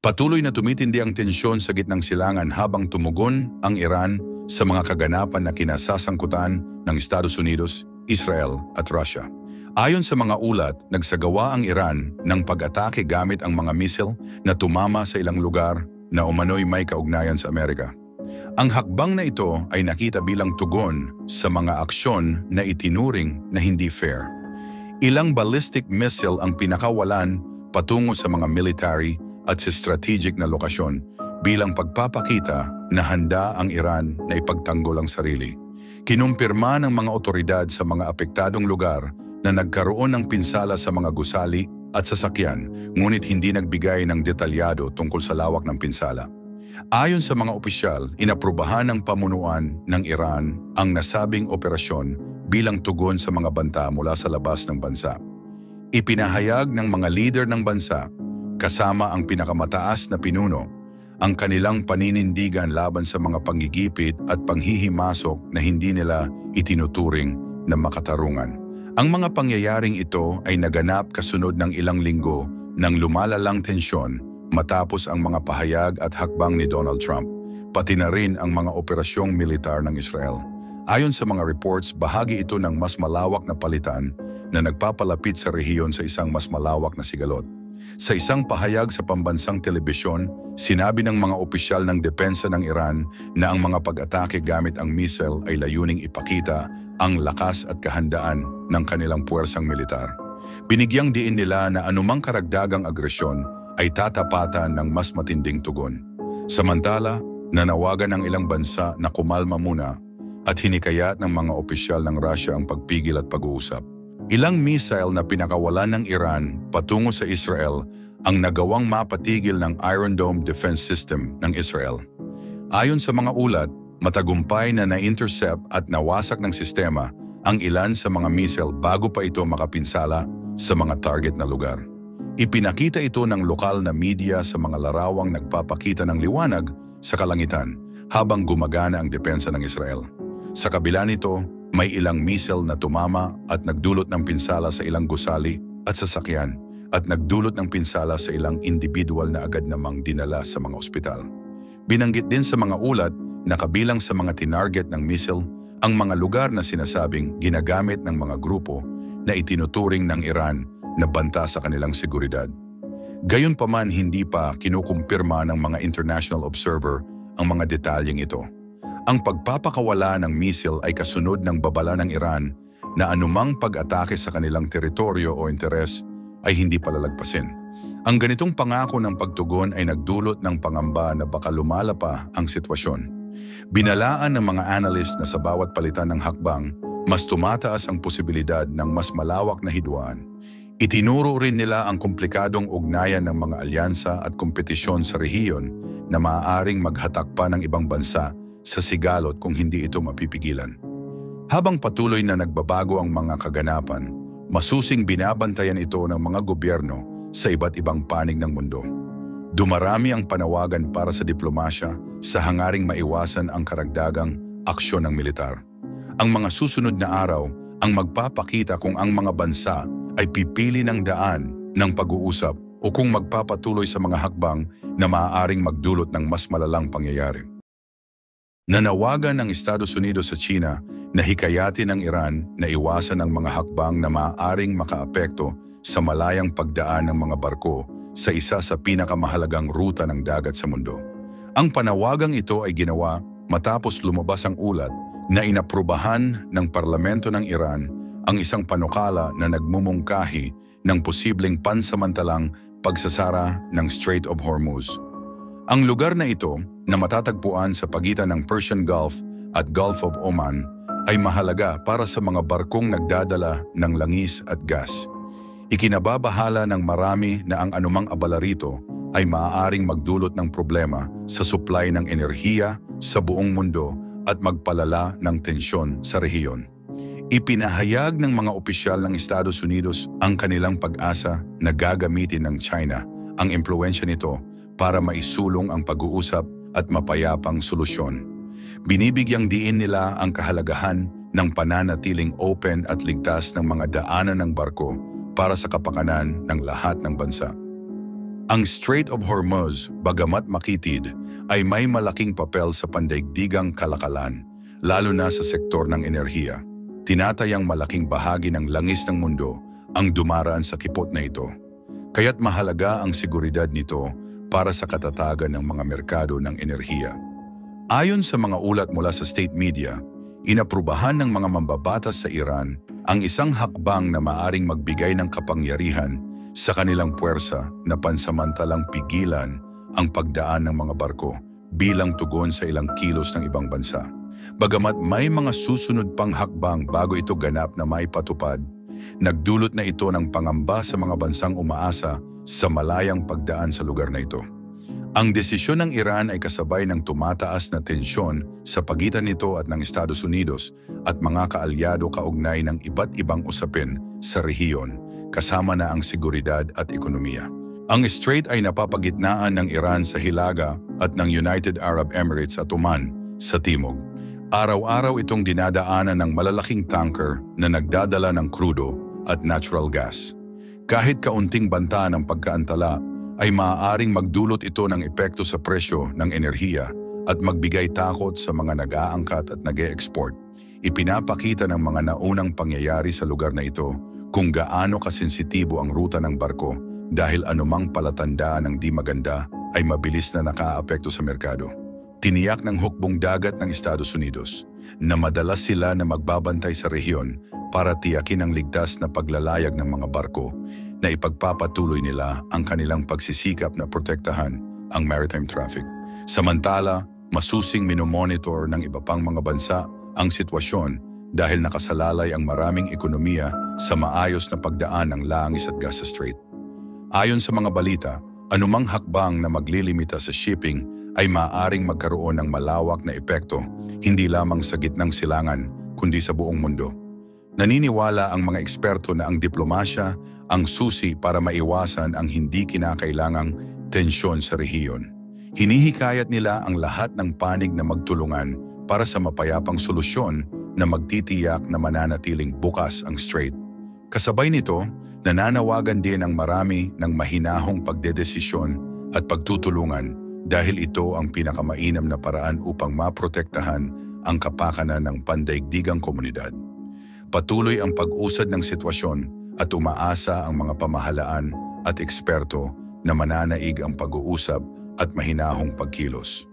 Patuloy na tumitindi ang tensyon sa gitnang silangan habang tumugon ang Iran sa mga kaganapan na kinasasangkutan ng Estados Unidos, Israel at Russia. Ayon sa mga ulat, nagsagawa ang Iran ng pag-atake gamit ang mga misil na tumama sa ilang lugar na umano'y may kaugnayan sa Amerika. Ang hakbang na ito ay nakita bilang tugon sa mga aksyon na itinuring na hindi fair. Ilang ballistic missile ang pinakawalan patungo sa mga military at sa strategic na lokasyon bilang pagpapakita na handa ang Iran na ipagtanggol ang sarili. Kinumpirma ng mga otoridad sa mga apektadong lugar na nagkaroon ng pinsala sa mga gusali at sasakyan, ngunit hindi nagbigay ng detalyado tungkol sa lawak ng pinsala. Ayon sa mga opisyal, inaprubahan ng pamunuan ng Iran ang nasabing operasyon bilang tugon sa mga banta mula sa labas ng bansa. Ipinahayag ng mga leader ng bansa, kasama ang pinakamataas na pinuno, ang kanilang paninindigan laban sa mga panggigipit at panghihimasok na hindi nila itinuturing na makatarungan. Ang mga pangyayaring ito ay naganap kasunod ng ilang linggo ng lumalalang tensyon matapos ang mga pahayag at hakbang ni Donald Trump, pati na rin ang mga operasyong militar ng Israel. Ayon sa mga reports, bahagi ito ng mas malawak na palitan na nagpapalapit sa rehiyon sa isang mas malawak na sigalot. Sa isang pahayag sa pambansang telebisyon, sinabi ng mga opisyal ng depensa ng Iran na ang mga pag-atake gamit ang missile ay layuning ipakita ang lakas at kahandaan ng kanilang puwersang militar. Binigyang diin nila na anumang karagdagang agresyon ay tatapatan ng mas matinding tugon. Samantala, nanawagan ng ilang bansa na kumalma muna at hinikayat ng mga opisyal ng Russia ang pagpigil at pag-uusap. Ilang missile na pinakawalan ng Iran patungo sa Israel ang nagawang mapatigil ng Iron Dome defense system ng Israel. Ayon sa mga ulat, matagumpay na na-intercept at nawasak ng sistema ang ilan sa mga missile bago pa ito makapinsala sa mga target na lugar. Ipinakita ito ng lokal na media sa mga larawang nagpapakita ng liwanag sa kalangitan habang gumagana ang depensa ng Israel. Sa kabila nito, may ilang missile na tumama at nagdulot ng pinsala sa ilang gusali at sasakyan at nagdulot ng pinsala sa ilang individual na agad namang dinala sa mga ospital. Binanggit din sa mga ulat na kabilang sa mga tinarget ng missile ang mga lugar na sinasabing ginagamit ng mga grupo na itinuturing ng Iran na banta sa kanilang seguridad. Gayunpaman, hindi pa kinukumpirma ng mga international observer ang mga detalyeng ito. Ang pagpapakawala ng missile ay kasunod ng babala ng Iran na anumang pag-atake sa kanilang teritoryo o interes ay hindi palalagpasin. Ang ganitong pangako ng pagtugon ay nagdulot ng pangamba na baka lumala pa ang sitwasyon. Binalaan ng mga analyst na sa bawat palitan ng hakbang, mas tumataas ang posibilidad ng mas malawak na hidwaan. Itinuro rin nila ang komplikadong ugnayan ng mga alyansa at kompetisyon sa rehiyon na maaaring maghatak pa ng ibang bansa sa sigalot kung hindi ito mapipigilan. Habang patuloy na nagbabago ang mga kaganapan, masusing binabantayan ito ng mga gobyerno sa iba't ibang panig ng mundo. Dumarami ang panawagan para sa diplomasya sa hangaring maiwasan ang karagdagang aksyon ng militar. Ang mga susunod na araw ang magpapakita kung ang mga bansa ay pipili ng daan ng pag-uusap o kung magpapatuloy sa mga hakbang na maaaring magdulot ng mas malalang pangyayari. Nanawagan ng Estados Unidos sa China na hikayatin ng Iran na iwasan ang mga hakbang na maaaring makaapekto sa malayang pagdaan ng mga barko sa isa sa pinakamahalagang ruta ng dagat sa mundo. Ang panawagang ito ay ginawa matapos lumabas ang ulat na inaprubahan ng parlamento ng Iran ang isang panukala na nagmumungkahi ng posibleng pansamantalang pagsasara ng Strait of Hormuz. Ang lugar na ito, na matatagpuan sa pagitan ng Persian Gulf at Gulf of Oman, ay mahalaga para sa mga barkong nagdadala ng langis at gas. Ikinababahala ng marami na ang anumang abala rito ay maaaring magdulot ng problema sa supply ng enerhiya sa buong mundo at magpalala ng tensyon sa rehiyon. Ipinahayag ng mga opisyal ng Estados Unidos ang kanilang pag-asa na gagamitin ng China ang impluwensya nito para maisulong ang pag-uusap at mapayapang solusyon. Binibigyang diin nila ang kahalagahan ng pananatiling open at ligtas ng mga daanan ng barko para sa kapakanan ng lahat ng bansa. Ang Strait of Hormuz, bagamat makitid, ay may malaking papel sa pandaigdigang kalakalan, lalo na sa sektor ng enerhiya. Tinatayang malaking bahagi ng langis ng mundo ang dumaraan sa kipot na ito. Kaya't mahalaga ang seguridad nito para sa katatagan ng mga merkado ng enerhiya. Ayon sa mga ulat mula sa state media, inaprubahan ng mga mambabatas sa Iran ang isang hakbang na maaring magbigay ng kapangyarihan sa kanilang puwersa na pansamantalang pigilan ang pagdaan ng mga barko bilang tugon sa ilang kilos ng ibang bansa. Bagamat may mga susunod pang hakbang bago ito ganap na maipatupad, nagdulot na ito ng pangamba sa mga bansang umaasa sa malayang pagdaan sa lugar na ito. Ang desisyon ng Iran ay kasabay ng tumataas na tensyon sa pagitan nito at ng Estados Unidos at mga kaalyado kaugnay ng iba't ibang usapin sa rehiyon, kasama na ang seguridad at ekonomiya. Ang strait ay napapagitnaan ng Iran sa hilaga at ng United Arab Emirates at Oman sa timog. Araw-araw itong dinadaanan ng malalaking tanker na nagdadala ng krudo at natural gas. Kahit kaunting banta ng pagkaantala, ay maaaring magdulot ito ng epekto sa presyo ng enerhiya at magbigay takot sa mga nag-aangkat at nag-e-export. Ipinapakita ng mga naunang pangyayari sa lugar na ito kung gaano kasensitibo ang ruta ng barko dahil anumang palatandaan ng di maganda ay mabilis na nakaapekto sa merkado. Tiniyak ng hukbong dagat ng Estados Unidos na madalas sila na magbabantay sa rehiyon para tiyakin ang ligtas na paglalayag ng mga barko na ipagpapatuloy nila ang kanilang pagsisikap na protektahan ang maritime traffic. Samantala, masusing minomonitor ng iba pang mga bansa ang sitwasyon dahil nakasalalay ang maraming ekonomiya sa maayos na pagdaan ng langis at gas sa strait. Ayon sa mga balita, anumang hakbang na maglilimita sa shipping ay maaaring magkaroon ng malawak na epekto hindi lamang sa gitnang silangan kundi sa buong mundo. Naniniwala ang mga eksperto na ang diplomasya ang susi para maiwasan ang hindi kinakailangang tensyon sa rehiyon. Hinihikayat nila ang lahat ng panig na magtulungan para sa mapayapang solusyon na magtitiyak na mananatiling bukas ang strait. Kasabay nito, nananawagan din ang marami ng mahinahong pagdedesisyon at pagtutulungan dahil ito ang pinakamainam na paraan upang maprotektahan ang kapakanan ng pandaigdigang komunidad. Patuloy ang pag-usad ng sitwasyon at umaasa ang mga pamahalaan at eksperto na mananaig ang pag-uusap at mahinahong pagkilos.